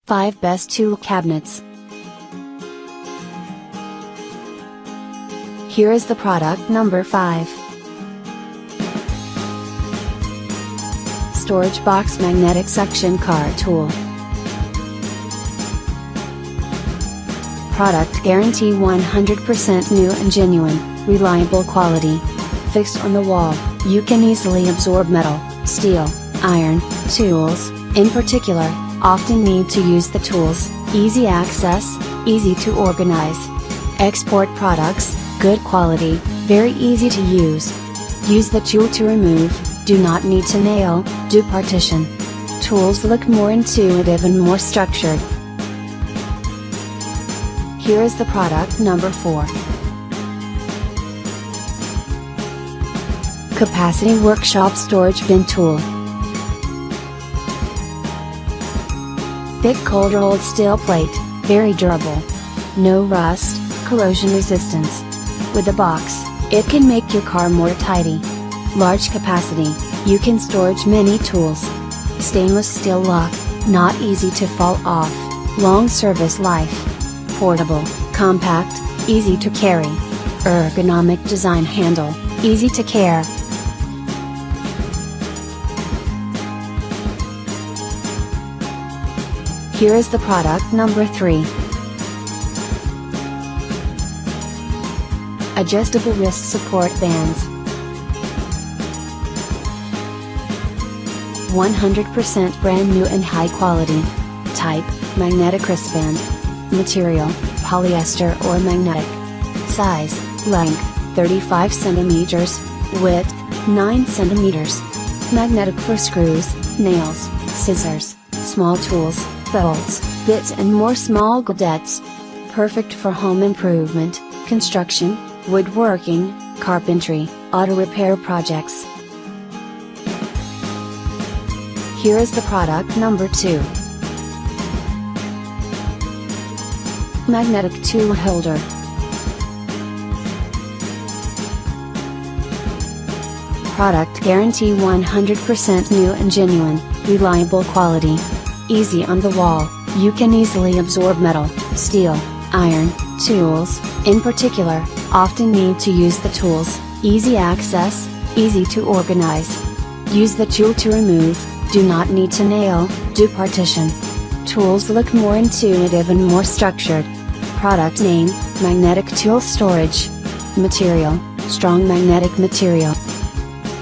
5 Best Tool Cabinets. Here is the product number 5. Storage Box Magnetic Suction Car Tool. Product guarantee 100% new and genuine, reliable quality. Fixed on the wall, you can easily absorb metal, steel, iron, tools, in particular, often need to use the tools, easy access, easy to organize. Export products, good quality, very easy to use. Use the tool to remove, do not need to nail, do partition. Tools look more intuitive and more structured. Here is the product number 4. Capacity Workshop Storage Bin Tool. Thick cold rolled steel plate, very durable. No rust, corrosion resistance. With a box, it can make your car more tidy. Large capacity, you can storage many tools. Stainless steel lock, not easy to fall off. Long service life. Portable, compact, easy to carry. Ergonomic design handle, easy to care. Here is the product number 3. Adjustable wrist support bands. 100% brand new and high quality. Type, magnetic wristband. Material, polyester or magnetic. Size, length, 35 cm, width, 9 cm. Magnetic for screws, nails, scissors, small tools, bolts, bits and more small gadgets. Perfect for home improvement, construction, woodworking, carpentry, auto repair projects. Here is the product number 2. Magnetic Tool Holder. Product guarantee 100% new and genuine, reliable quality. Easy on the wall, you can easily absorb metal, steel, iron, tools, in particular, often need to use the tools, easy access, easy to organize. Use the tool to remove, do not need to nail, do partition. Tools look more intuitive and more structured. Product name, Magnetic Tool Storage. Material, strong magnetic material.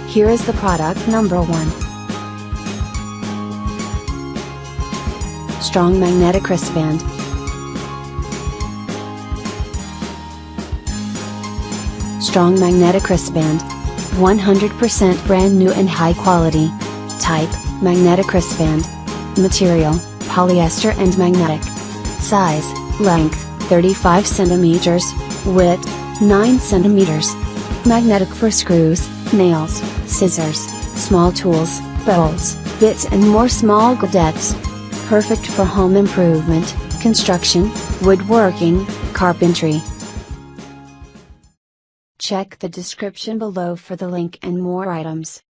Here is the product number 1. Strong magnetic wristband. Strong magnetic wristband. 100% brand new and high quality. Type, magnetic wristband. Material, polyester and magnetic. Size, length, 35 cm, width, 9 cm. Magnetic for screws, nails, scissors, small tools, bolts, bits and more small gadgets. Perfect for home improvement, construction, woodworking, carpentry. Check the description below for the link and more items.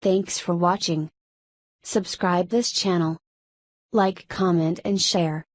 Thanks for watching. Subscribe this channel. Like, comment and share.